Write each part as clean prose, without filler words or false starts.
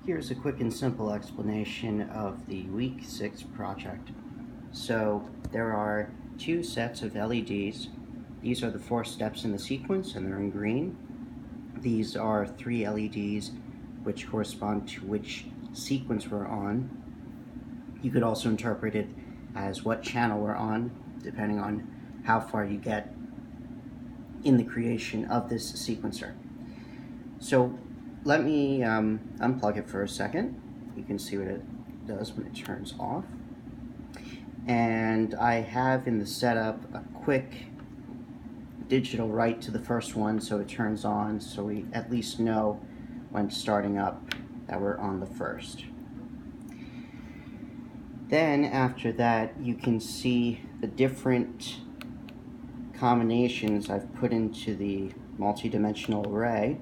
Here's a quick and simple explanation of the week 6 project. So there are two sets of LEDs. These are the 4 steps in the sequence and they're in green. These are 3 LEDs which correspond to which sequence we're on. You could also interpret it as what channel we're on, depending on how far you get in the creation of this sequencer. So let me unplug it for a second. You can see what it does when it turns off. And I have in the setup a quick digital write to the first one so it turns on, so we at least know when starting up that we're on the first. Then after that you can see the different combinations I've put into the multidimensional array.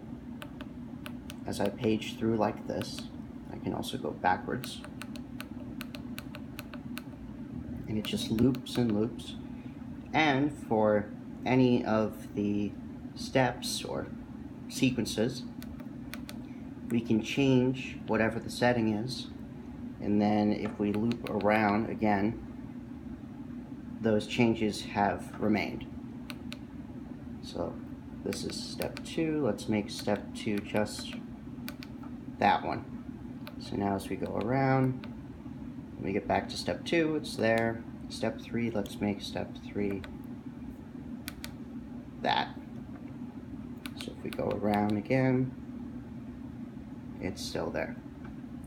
As I page through like this, I can also go backwards. And it just loops and loops. And for any of the steps or sequences, we can change whatever the setting is. And then if we loop around again, those changes have remained. So this is step 2. Let's make step 2 just that one. So now as we go around, when we get back to step 2, it's there. Step 3, let's make step 3 that. So if we go around again, it's still there.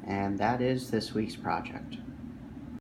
And that is this week's project.